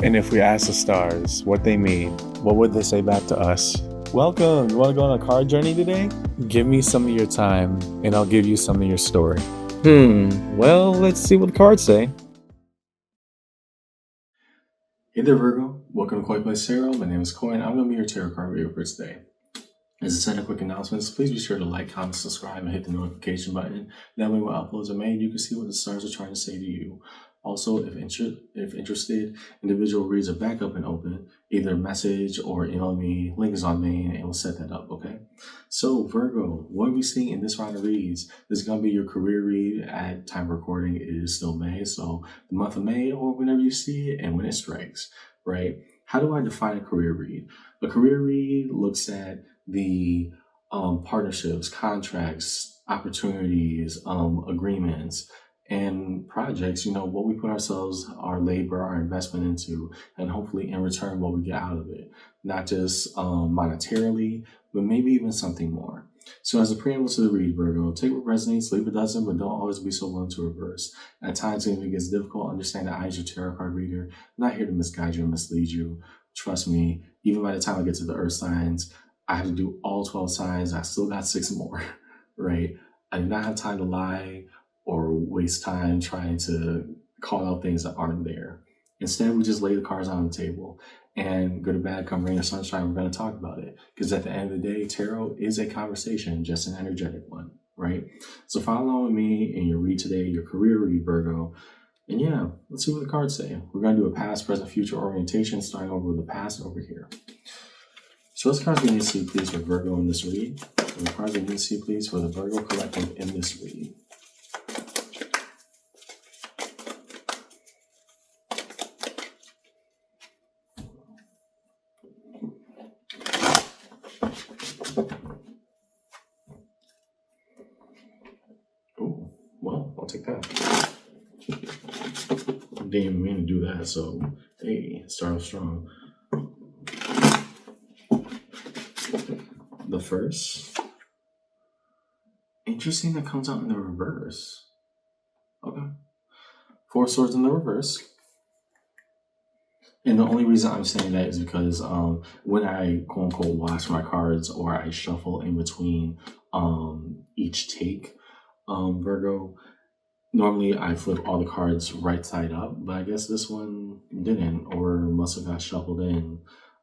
And if we ask the stars what they mean, what would they say back to us? Welcome! You want to go on a card journey today? Give me some of your time, and I'll give you some of your story. Well, let's see what the cards say. Hey there, Virgo. Welcome to Koi Place Tarot. My name is Coin. I'm going to be your tarot card reader for today. As a set of quick announcements, please be sure to like, comment, subscribe, and hit the notification button. That way when uploads are made, you can see what the stars are trying to say to you. Also, if interested, individual reads are back up and open. Either message or email me. Link is on main, and we'll set that up, okay? So, Virgo, what are we seeing in this round of reads? This is going to be your career read. At time of recording, it is still May, so the month of May or whenever you see it and when it strikes, right? How do I define a career read? A career read looks at the partnerships, contracts, opportunities, agreements, and projects, what we put ourselves, our labor, our investment into, and hopefully in return what we get out of it. Not just monetarily, but maybe even something more. So as a preamble to the read, Virgo, take what resonates, leave what doesn't, but don't always be so willing to reverse. At times, if it gets difficult, understand that I, as your tarot card reader, I'm not here to misguide you or mislead you. Trust me, even by the time I get to the earth signs, I have to do all 12 signs. I still got 6 more, right? I do not have time to lie or waste time trying to call out things that aren't there. Instead, we just lay the cards on the table, and good or bad, come rain or sunshine, we're going to talk about it. Because at the end of the day, tarot is a conversation, just an energetic one, right? So follow along with me in your read today, your career read, Virgo. And yeah, let's see what the cards say. We're going to do a past, present, future orientation, starting over with the past over here. So what's the cards we need to see, please, for Virgo in this read? And the cards we need to see, please, for the Virgo collective in this read. Oh, well, I'll take that. I didn't even mean to do that, so hey, start off strong. The first, interesting, that comes out in the reverse. Okay. 4 swords in the reverse. And the only reason I'm saying that is because when I quote unquote wash my cards or I shuffle in between each take, Virgo, normally I flip all the cards right side up, but I guess this one didn't, or must have got shuffled in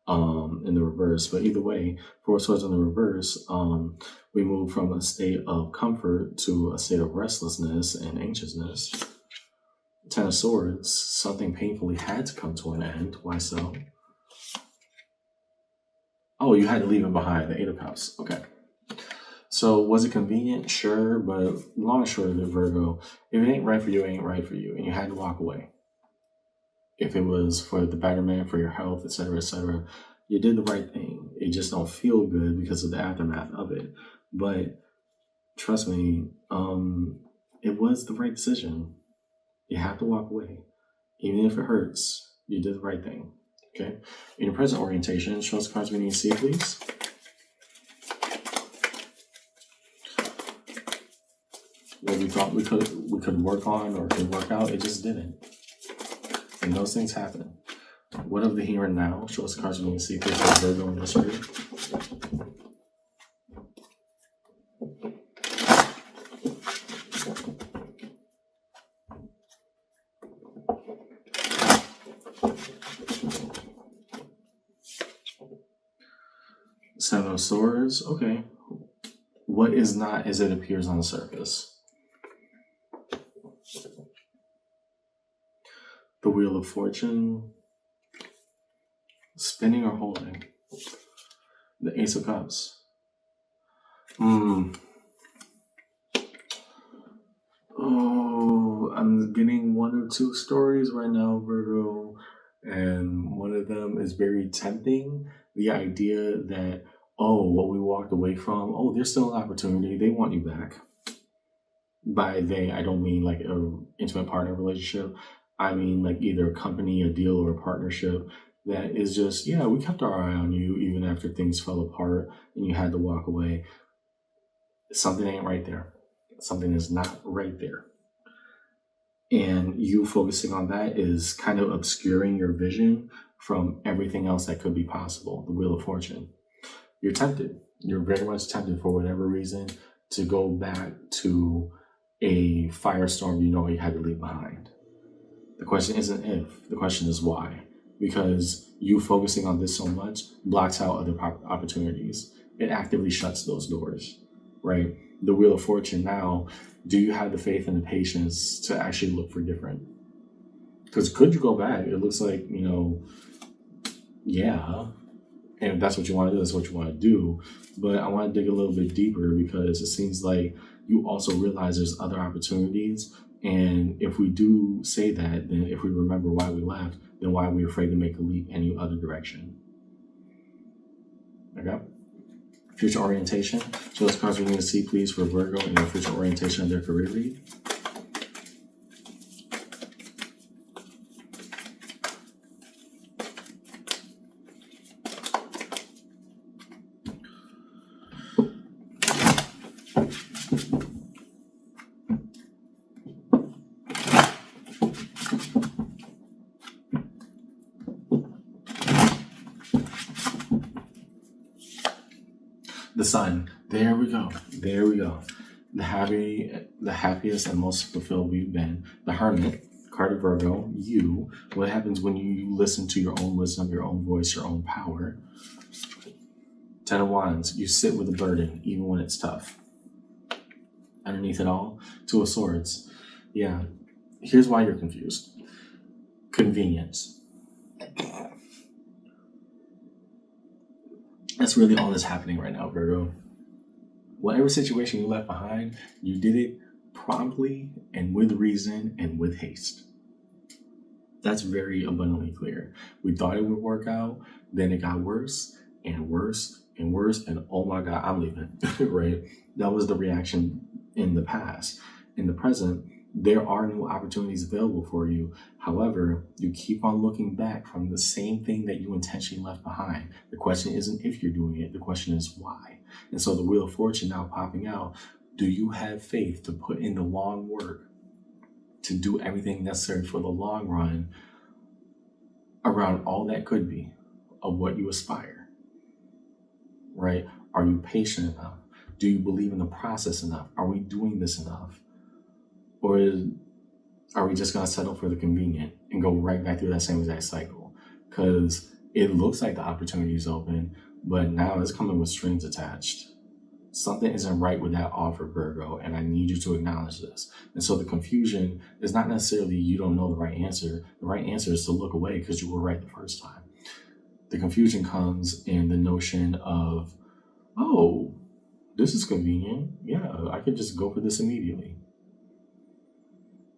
the reverse. But either way, 4 swords in the reverse, we move from a state of comfort to a state of restlessness and anxiousness. 10 of Swords, something painfully had to come to an end. Why so? Oh, you had to leave it behind, the 8 of Cups. Okay. So was it convenient? Sure, but long and short of it, Virgo, if it ain't right for you, it ain't right for you, and you had to walk away. If it was for the betterment, for your health, etc., you did the right thing. It just don't feel good because of the aftermath of it. But trust me, it was the right decision. You have to walk away. Even if it hurts, you did the right thing. Okay? In your present orientation, show us the cards we need to see, please. What we thought we could work on or could work out, it just didn't. And those things happen. What of the here and now? Show us the cards we need to see, please, for Virgo in this read. Seven of Swords. Okay. What is not as it appears on the surface? The Wheel of Fortune. Spinning or holding? The Ace of Cups. Oh, I'm getting 1 or 2 stories right now, Virgo. And one of them is very tempting. The idea that, what we walked away from, there's still an opportunity. They want you back. By they, I don't mean like an intimate partner relationship. I mean like either a company, a deal, or a partnership that is just, we kept our eye on you even after things fell apart and you had to walk away. Something ain't right there. Something is not right there. And you focusing on that is kind of obscuring your vision from everything else that could be possible. The Wheel of Fortune. You're tempted. You're very much tempted for whatever reason to go back to a firestorm you know you had to leave behind. The question isn't if, the question is why. Because you focusing on this so much blocks out other opportunities. It actively shuts those doors, right? The Wheel of Fortune now, do you have the faith and the patience to actually look for different? Because could you go back? It looks like, yeah. And if that's what you want to do, that's what you want to do. But I want to dig a little bit deeper because it seems like you also realize there's other opportunities. And if we do say that, then if we remember why we left, then why are we afraid to make a leap any other direction? Okay? Future orientation. So those cards we need to see, please, for Virgo in their future orientation of their career read. The Sun. There we go. There we go. The happiest and most fulfilled we've been. The Hermit, card of Virgo. You. What happens when you listen to your own wisdom, your own voice, your own power? Ten of Wands. You sit with a burden, even when it's tough. Underneath it all, Two of Swords. Yeah. Here's why you're confused. Convenience. That's really all that's happening right now, Virgo. Whatever situation you left behind, you did it promptly and with reason and with haste. That's very abundantly clear. We thought it would work out, then it got worse and worse and worse, and oh my God, I'm leaving, right? That was the reaction in the past. In the present, there are new opportunities available for you. However, you keep on looking back from the same thing that you intentionally left behind. The question isn't if you're doing it, the question is why. And so the Wheel of Fortune now popping out, do you have faith to put in the long work, to do everything necessary for the long run around all that could be of what you aspire, right? Are you patient enough? Do you believe in the process enough? Are we doing this enough? Or are we just going to settle for the convenient and go right back through that same exact cycle? Because it looks like the opportunity is open, but now it's coming with strings attached. Something isn't right with that offer, Virgo, and I need you to acknowledge this. And so the confusion is not necessarily you don't know the right answer. The right answer is to look away because you were right the first time. The confusion comes in the notion of, oh, this is convenient. Yeah, I could just go for this immediately.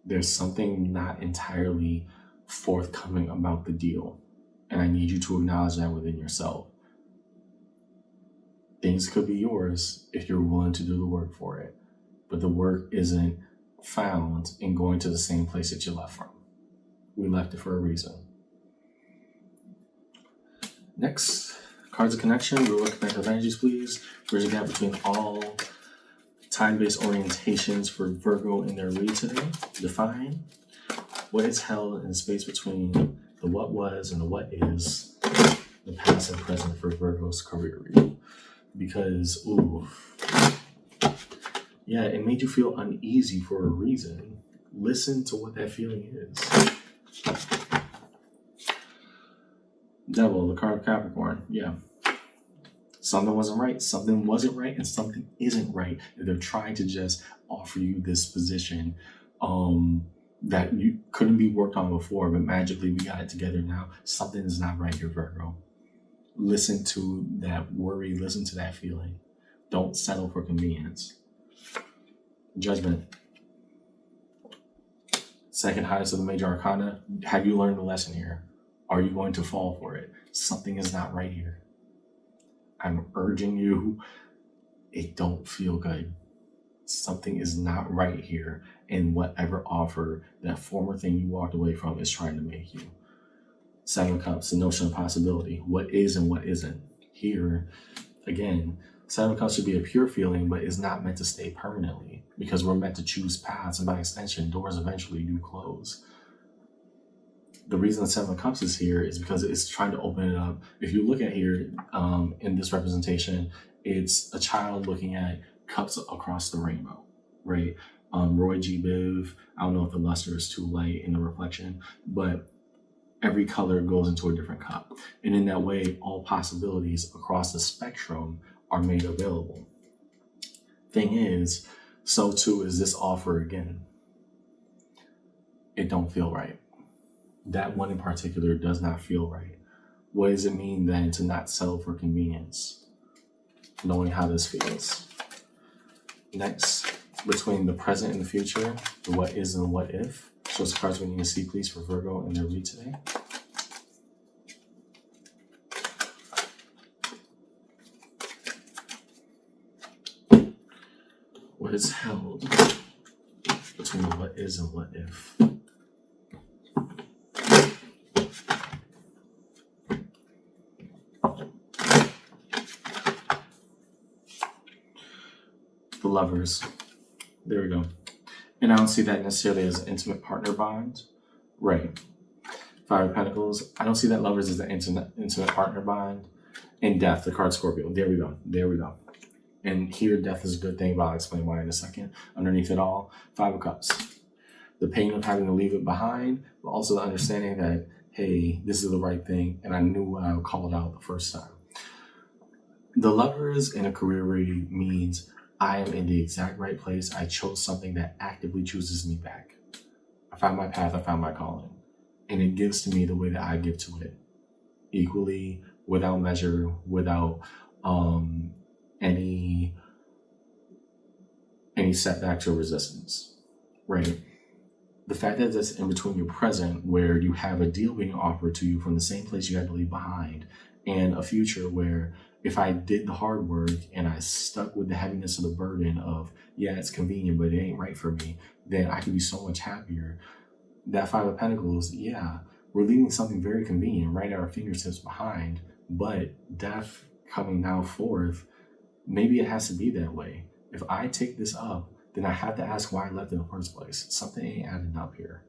There's something not entirely forthcoming about the deal. And I need you to acknowledge that within yourself. Things could be yours if you're willing to do the work for it. But the work isn't found in going to the same place that you left from. We left it for a reason. Next, cards of connection. We'll look at the energies, please. Bridge the gap between all time-based orientations for Virgo in their read today. Define what is held in the space between the what was and the what is, the past and present for Virgo's career read. Because, yeah, it made you feel uneasy for a reason. Listen to what that feeling is. Devil, the card of Capricorn. Yeah. Something wasn't right, and something isn't right. They're trying to just offer you this position that you couldn't be worked on before, but magically we got it together now. Something is not right here, Virgo. Listen to that worry, listen to that feeling. Don't settle for convenience. Judgment. Second highest of the major arcana. Have you learned the lesson here? Are you going to fall for it? Something is not right here. I'm urging you, it don't feel good. Something is not right here in whatever offer that former thing you walked away from is trying to make you. Seven of Cups, the notion of possibility. What is and what isn't. Here, again, Seven of Cups should be a pure feeling, but is not meant to stay permanently, because we're meant to choose paths, and by extension, doors eventually do close. The reason the Seven of Cups is here is because it's trying to open it up. If you look at here in this representation, it's a child looking at cups across the rainbow, right? Roy G. Biv, I don't know if the luster is too light in the reflection, but every color goes into a different cup. And in that way, all possibilities across the spectrum are made available. Thing is, so too is this offer again. It don't feel right. That one in particular does not feel right. What does it mean then to not settle for convenience? Knowing how this feels. Next, between the present and the future, the what is and what if. Show us the cards we need to see, please, for Virgo in their read today. What is held between the what is and what if? The Lovers. There we go. And I don't see that necessarily as an intimate partner bond. Right. Five of Pentacles. I don't see that Lovers as an intimate partner bond. And Death, the card Scorpio. There we go. There we go. And here, Death is a good thing, but I'll explain why in a second. Underneath it all, Five of Cups. The pain of having to leave it behind, but also the understanding that, hey, this is the right thing, and I knew what I called out the first time. The Lovers in a career read means I am in the exact right place. I chose something that actively chooses me back. I found my path, I found my calling. And it gives to me the way that I give to it. Equally, without measure, without any setbacks or resistance, right? The fact that that's in between your present, where you have a deal being offered to you from the same place you had to leave behind, and a future where if I did the hard work and I stuck with the heaviness of the burden of, yeah, it's convenient, but it ain't right for me, then I could be so much happier. That Five of Pentacles, yeah, we're leaving something very convenient right at our fingertips behind, but death coming now forth, maybe it has to be that way. If I take this up, then I have to ask why I left in the first place. Something ain't adding up here.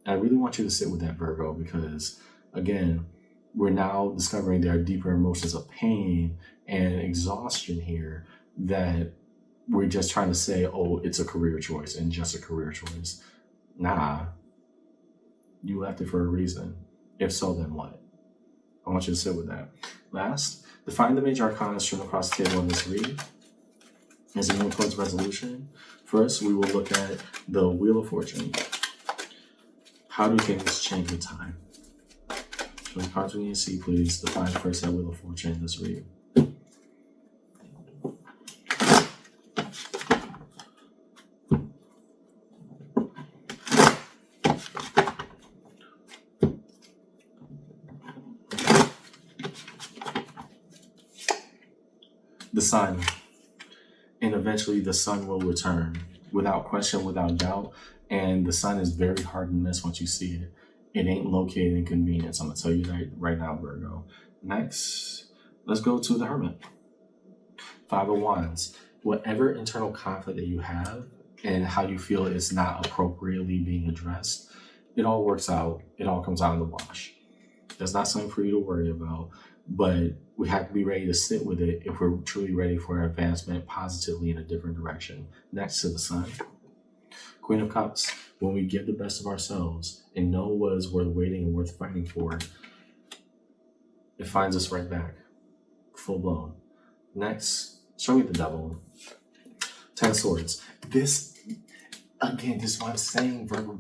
And I really want you to sit with that, Virgo, because again, we're now discovering there are deeper emotions of pain and exhaustion here that we're just trying to say, oh, it's a career choice and just a career choice. Nah, you left it for a reason. If so, then what? I want you to sit with that. Last, define the major arcana strewn across the table in this read. As we move towards resolution, first we will look at the Wheel of Fortune. How do things change with time? So the cards we need to see, please. Define first that Wheel of Fortune in this read. The Sun. And eventually the sun will return without question, without doubt. And the sun is very hard to miss once you see it. It ain't located in convenience. I'm going to tell you that right now, Virgo. Next, let's go to the Hermit. Five of Wands. Whatever internal conflict that you have and how you feel it's not appropriately being addressed, it all works out. It all comes out in the wash. That's not something for you to worry about, but we have to be ready to sit with it if we're truly ready for advancement positively in a different direction. Next to the Sun. Queen of Cups. When we give the best of ourselves and know what is worth waiting and worth fighting for, it finds us right back. Full blown. Next, show me the Devil. Ten of Swords. This, again, this is what I'm saying, Virgo.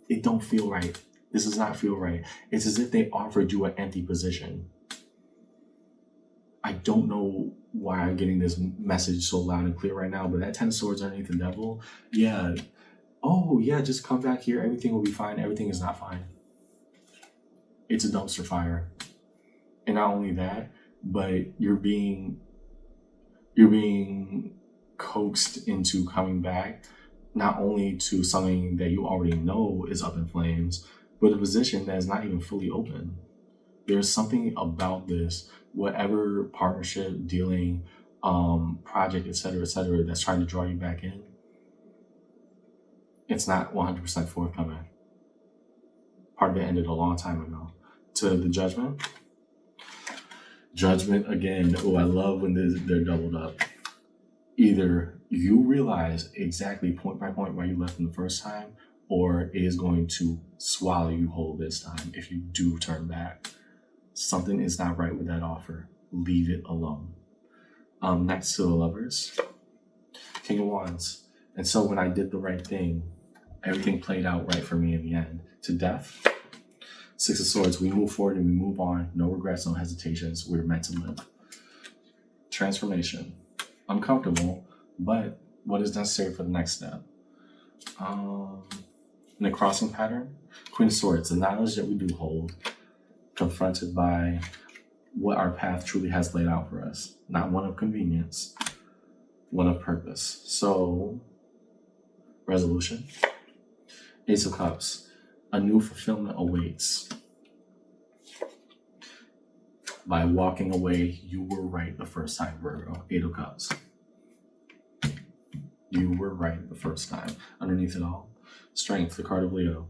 It don't feel right. This does not feel right. It's as if they offered you an empty position. I don't know why I'm getting this message so loud and clear right now, but that Ten of Swords underneath the Devil, yeah. Oh, yeah, just come back here. Everything will be fine. Everything is not fine. It's a dumpster fire. And not only that, but you're being coaxed into coming back, not only to something that you already know is up in flames, but a position that is not even fully open. There's something about this, whatever partnership, dealing, project, etc., that's trying to draw you back in, it's not 100% forthcoming. Part of it ended a long time ago. To the judgment. Judgment, again, I love when they're doubled up. Either you realize exactly point by point why you left them the first time, or it is going to swallow you whole this time if you do turn back. Something is not right with that offer. Leave it alone. Next to the Lovers, King of Wands. And so when I did the right thing, everything played out right for me in the end. To Death, Six of Swords. We move forward and we move on. No regrets, no hesitations. We're meant to live. Transformation. Uncomfortable, but what is necessary for the next step? In the crossing pattern, Queen of Swords, the knowledge that we do hold, confronted by what our path truly has laid out for us. Not one of convenience, one of purpose. So, resolution. Ace of Cups, a new fulfillment awaits. By walking away, you were right the first time, Virgo. Eight of Cups. You were right the first time. Underneath it all, Strength, the card of Leo.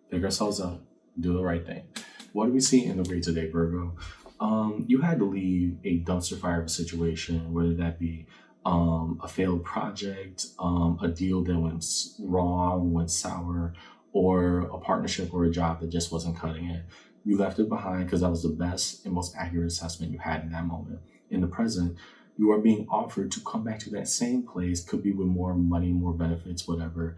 Pick ourselves up, do the right thing. What do we see in the read today, Virgo? You had to leave a dumpster fire of a situation, whether that be a failed project, a deal that went wrong, went sour, or a partnership or a job that just wasn't cutting it. You left it behind because that was the best and most accurate assessment you had in that moment. In the present, you are being offered to come back to that same place, could be with more money, more benefits, whatever.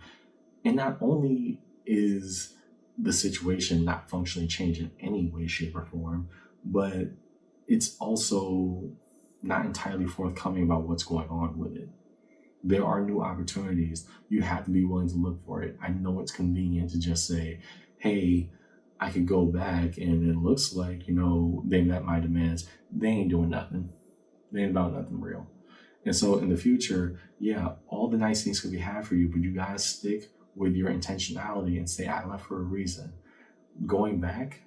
And not only is the situation not functionally changed in any way, shape, or form, but it's also not entirely forthcoming about what's going on with it. There are new opportunities. You have to be willing to look for it. I know it's convenient to just say, hey, I could go back and it looks like, they met my demands. They ain't doing nothing. They ain't about nothing real. And so in the future, yeah, all the nice things could be had for you, but you guys stick with your intentionality and say, I left for a reason. Going back,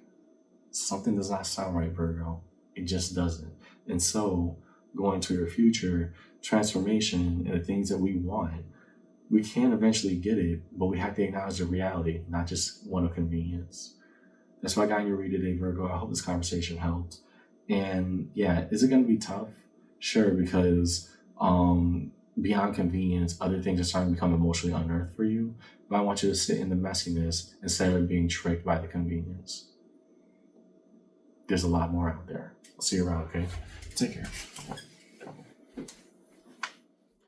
something does not sound right, Virgo. It just doesn't. And so going to your future, transformation and the things that we want, we can eventually get it, but we have to acknowledge the reality, not just one of convenience. That's what I got in your read today, Virgo. I hope this conversation helped. And yeah, is it going to be tough? Sure, because beyond convenience, other things are starting to become emotionally unearthed for you. But I want you to sit in the messiness instead of being tricked by the convenience. There's a lot more out there. I'll see you around, okay? Take care.